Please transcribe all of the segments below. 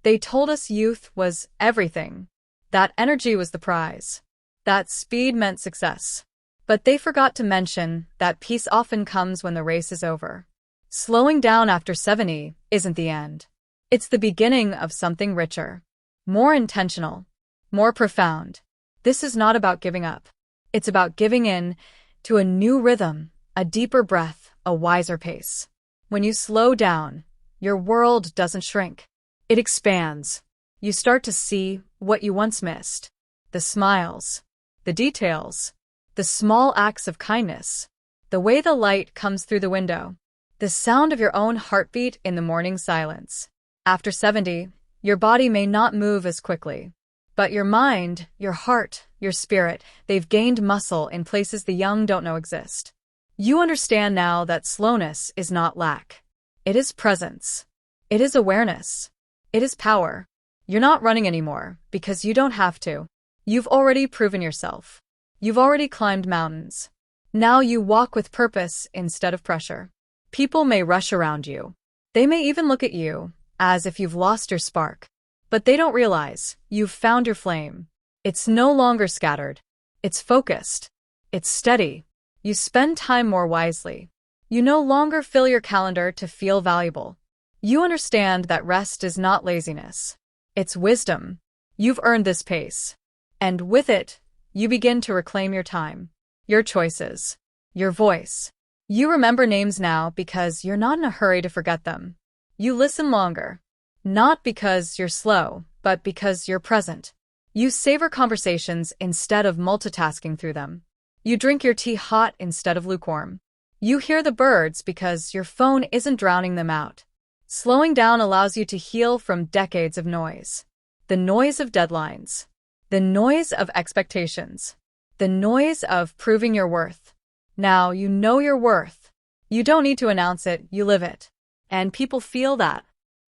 They told us youth was everything, that energy was the prize, that speed meant success. But they forgot to mention that peace often comes when the race is over. Slowing down after 70 isn't the end. It's the beginning of something richer, more intentional, more profound. This is not about giving up. It's about giving in to a new rhythm, a deeper breath, a wiser pace. When you slow down, your world doesn't shrink. It expands. You start to see what you once missed. The smiles, the details, the small acts of kindness, the way the light comes through the window, the sound of your own heartbeat in the morning silence. After 70, your body may not move as quickly, but your mind, your heart, your spirit, they've gained muscle in places the young don't know exist. You understand now that slowness is not lack. It is presence. It is awareness. It is power. You're not running anymore because you don't have to. You've already proven yourself. You've already climbed mountains. Now you walk with purpose instead of pressure. People may rush around you. They may even look at you as if you've lost your spark. But they don't realize you've found your flame. It's no longer scattered. It's focused. It's steady. You spend time more wisely. You no longer fill your calendar to feel valuable. You understand that rest is not laziness. It's wisdom. You've earned this pace. And with it, you begin to reclaim your time, your choices, your voice. You remember names now because you're not in a hurry to forget them. You listen longer, not because you're slow, but because you're present. You savor conversations instead of multitasking through them. You drink your tea hot instead of lukewarm. You hear the birds because your phone isn't drowning them out. Slowing down allows you to heal from decades of noise. The noise of deadlines. The noise of expectations. The noise of proving your worth. Now you know your worth. You don't need to announce it, you live it. And people feel that.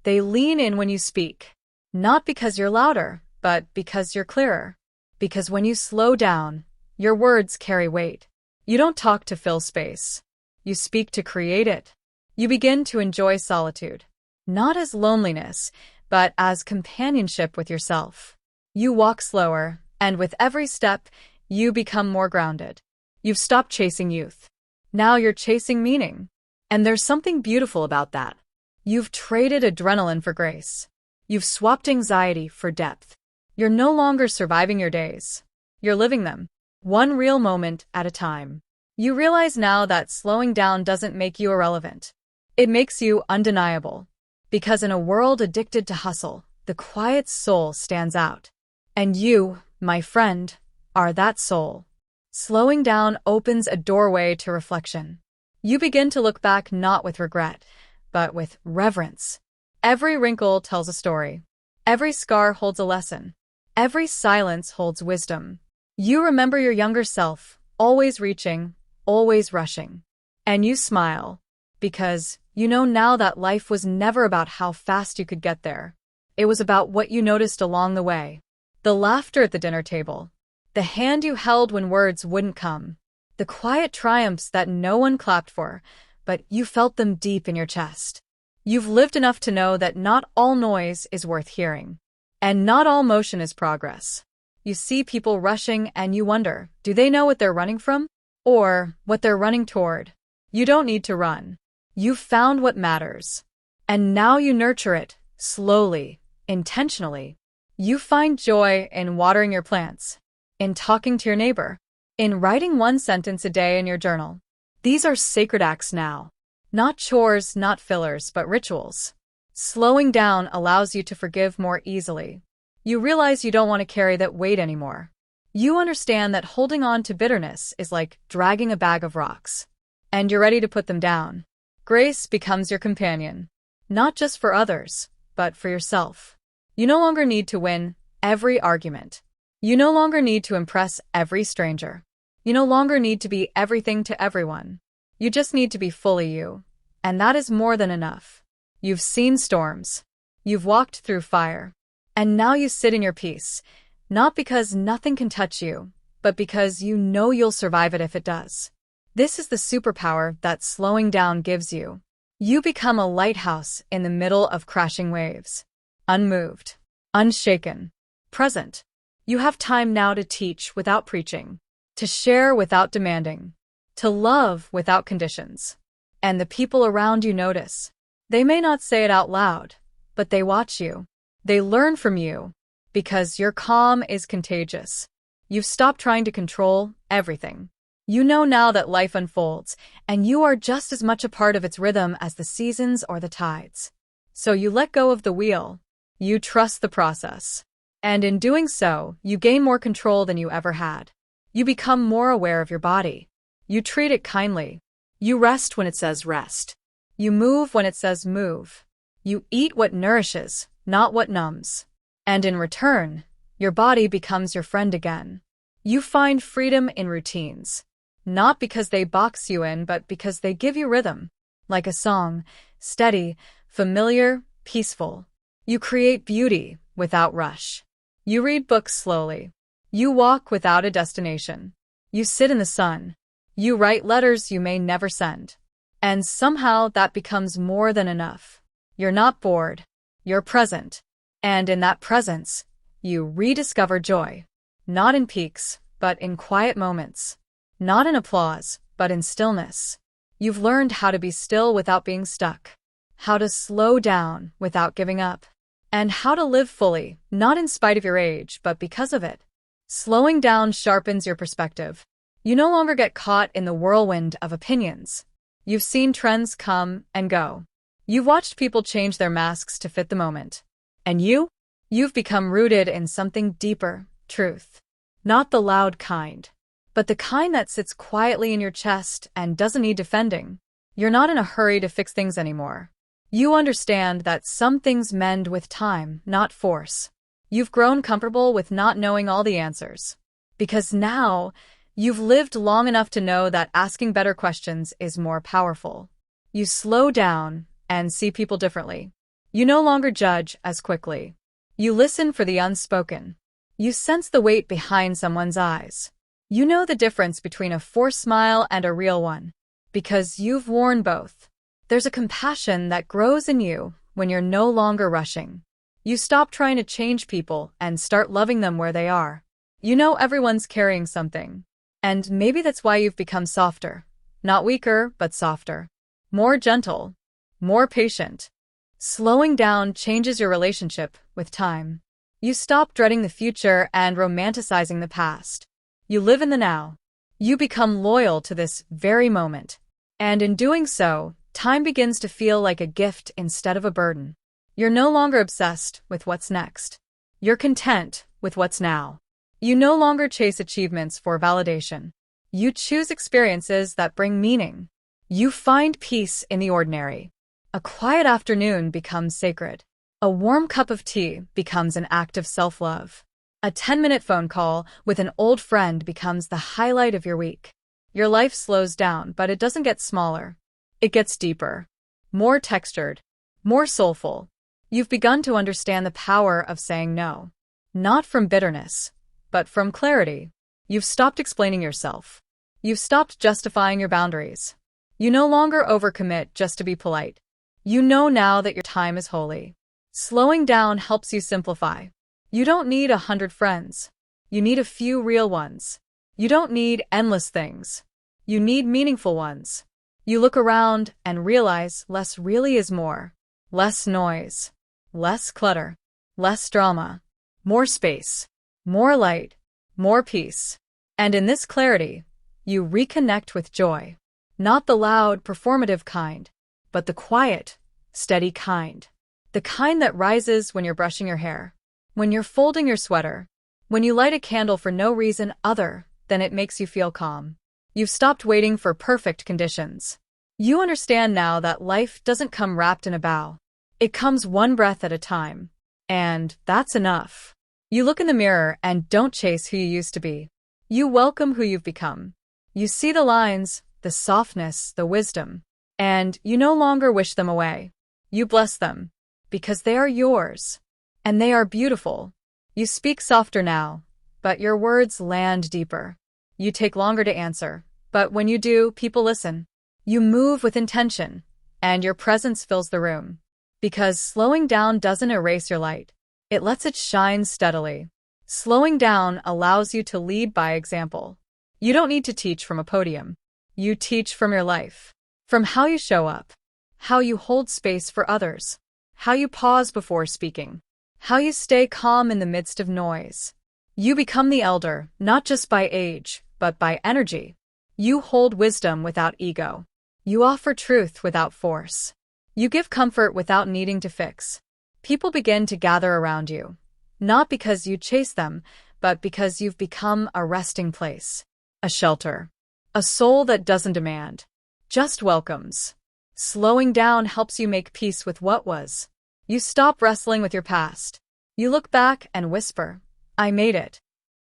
They lean in when you speak. Not because you're louder, but because you're clearer. Because when you slow down, your words carry weight. You don't talk to fill space. You speak to create it. You begin to enjoy solitude. Not as loneliness, but as companionship with yourself. You walk slower, and with every step, you become more grounded. You've stopped chasing youth. Now you're chasing meaning. And there's something beautiful about that. You've traded adrenaline for grace. You've swapped anxiety for depth. You're no longer surviving your days. You're living them, one real moment at a time. You realize now that slowing down doesn't make you irrelevant. It makes you undeniable. Because in a world addicted to hustle, the quiet soul stands out. And you, my friend, are that soul. Slowing down opens a doorway to reflection. You begin to look back not with regret, but with reverence. Every wrinkle tells a story. Every scar holds a lesson. Every silence holds wisdom. You remember your younger self, always reaching, always rushing. And you smile, because you know now that life was never about how fast you could get there. It was about what you noticed along the way. The laughter at the dinner table. The hand you held when words wouldn't come. The quiet triumphs that no one clapped for, but you felt them deep in your chest. You've lived enough to know that not all noise is worth hearing. And not all motion is progress. You see people rushing and you wonder, do they know what they're running from? Or what they're running toward? You don't need to run. You've found what matters. And now you nurture it, slowly, intentionally. You find joy in watering your plants, in talking to your neighbor, in writing one sentence a day in your journal. These are sacred acts now. Not chores, not fillers, but rituals. Slowing down allows you to forgive more easily. You realize you don't want to carry that weight anymore. You understand that holding on to bitterness is like dragging a bag of rocks. And you're ready to put them down. Grace becomes your companion. Not just for others, but for yourself. You no longer need to win every argument. You no longer need to impress every stranger. You no longer need to be everything to everyone. You just need to be fully you. And that is more than enough. You've seen storms. You've walked through fire. And now you sit in your peace, not because nothing can touch you, but because you know you'll survive it if it does. This is the superpower that slowing down gives you. You become a lighthouse in the middle of crashing waves. unmoved, unshaken, present. You have time now to teach without preaching, to share without demanding, to love without conditions. And the people around you notice. They may not say it out loud, but they watch you. They learn from you, because your calm is contagious. You've stopped trying to control everything. You know now that life unfolds, and you are just as much a part of its rhythm as the seasons or the tides. So you let go of the wheel. You trust the process. And in doing so, you gain more control than you ever had. You become more aware of your body. You treat it kindly. You rest when it says rest. You move when it says move. You eat what nourishes, not what numbs. And in return, your body becomes your friend again. You find freedom in routines. Not because they box you in, but because they give you rhythm. Like a song, steady, familiar, peaceful. You create beauty without rush. You read books slowly. You walk without a destination. You sit in the sun. You write letters you may never send. And somehow that becomes more than enough. You're not bored. You're present. And in that presence, you rediscover joy. Not in peaks, but in quiet moments. Not in applause, but in stillness. You've learned how to be still without being stuck. How to slow down without giving up. And how to live fully, not in spite of your age, but because of it. Slowing down sharpens your perspective. You no longer get caught in the whirlwind of opinions. You've seen trends come and go. You've watched people change their masks to fit the moment. And you've become rooted in something deeper, truth. Not the loud kind, but the kind that sits quietly in your chest and doesn't need defending. You're not in a hurry to fix things anymore. You understand that some things mend with time, not force. You've grown comfortable with not knowing all the answers. Because now, you've lived long enough to know that asking better questions is more powerful. You slow down and see people differently. You no longer judge as quickly. You listen for the unspoken. You sense the weight behind someone's eyes. You know the difference between a forced smile and a real one, because you've worn both. There's a compassion that grows in you when you're no longer rushing. You stop trying to change people and start loving them where they are. You know everyone's carrying something. And maybe that's why you've become softer. Not weaker, but softer. More gentle. More patient. Slowing down changes your relationship with time. You stop dreading the future and romanticizing the past. You live in the now. You become loyal to this very moment. And in doing so, time begins to feel like a gift instead of a burden. You're no longer obsessed with what's next. You're content with what's now. You no longer chase achievements for validation. You choose experiences that bring meaning. You find peace in the ordinary. A quiet afternoon becomes sacred. A warm cup of tea becomes an act of self-love. A 10-minute phone call with an old friend becomes the highlight of your week. Your life slows down, but it doesn't get smaller. It gets deeper. More textured. More soulful. You've begun to understand the power of saying no. Not from bitterness, but from clarity. You've stopped explaining yourself. You've stopped justifying your boundaries. You no longer overcommit just to be polite. You know now that your time is holy. Slowing down helps you simplify. You don't need 100 friends. You need a few real ones. You don't need endless things. You need meaningful ones. You look around and realize less really is more. Less noise. Less clutter. Less drama. More space. More light. More peace. And in this clarity, you reconnect with joy. Not the loud, performative kind, but the quiet, steady kind. The kind that rises when you're brushing your hair, when you're folding your sweater, when you light a candle for no reason other than it makes you feel calm. You've stopped waiting for perfect conditions. You understand now that life doesn't come wrapped in a bow. It comes one breath at a time. And that's enough. You look in the mirror and don't chase who you used to be. You welcome who you've become. You see the lines, the softness, the wisdom, and you no longer wish them away. You bless them, because they are yours, and they are beautiful. You speak softer now, but your words land deeper. You take longer to answer, but when you do, people listen. You move with intention, and your presence fills the room. Because slowing down doesn't erase your light. It lets it shine steadily. Slowing down allows you to lead by example. You don't need to teach from a podium. You teach from your life. From how you show up, how you hold space for others, how you pause before speaking, how you stay calm in the midst of noise. You become the elder, not just by age, but by energy. You hold wisdom without ego. You offer truth without force. You give comfort without needing to fix. People begin to gather around you, not because you chase them, but because you've become a resting place, a shelter, a soul that doesn't demand, just welcomes. Slowing down helps you make peace with what was. You stop wrestling with your past. You look back and whisper, I made it.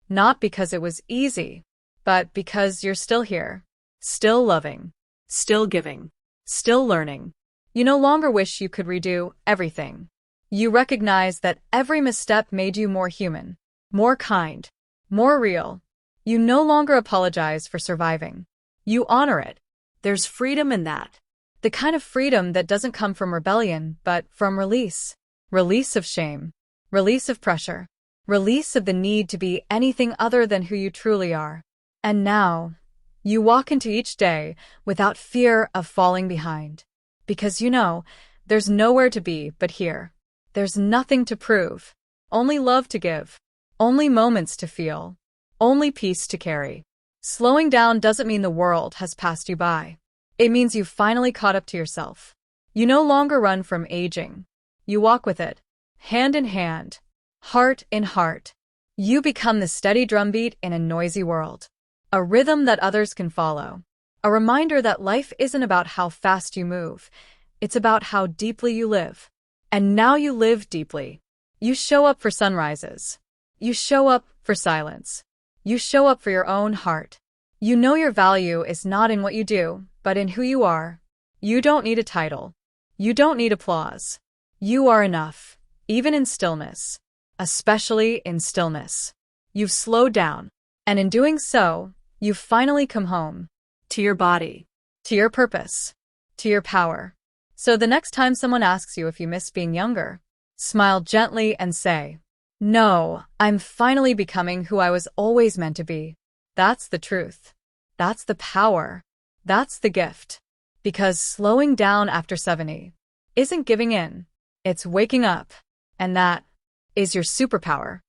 Not because it was easy, but because you're still here, still loving, still giving, still learning. You no longer wish you could redo everything. You recognize that every misstep made you more human, more kind, more real. You no longer apologize for surviving. You honor it. There's freedom in that. The kind of freedom that doesn't come from rebellion, but from release. Release of shame. Release of pressure. Release of the need to be anything other than who you truly are. And now, you walk into each day without fear of falling behind. Because you know, there's nowhere to be but here. There's nothing to prove. Only love to give. Only moments to feel. Only peace to carry. Slowing down doesn't mean the world has passed you by. It means you've finally caught up to yourself. You no longer run from aging. You walk with it, hand in hand, heart in heart. You become the steady drumbeat in a noisy world. A rhythm that others can follow. A reminder that life isn't about how fast you move. It's about how deeply you live. And now you live deeply. You show up for sunrises. You show up for silence. You show up for your own heart. You know your value is not in what you do, but in who you are. You don't need a title. You don't need applause. You are enough, even in stillness, especially in stillness. You've slowed down, and in doing so, you've finally come home. To your body, to your purpose, to your power. So the next time someone asks you if you miss being younger, smile gently and say, no, I'm finally becoming who I was always meant to be. That's the truth. That's the power. That's the gift. Because slowing down after 70 isn't giving in. It's waking up. And that is your superpower.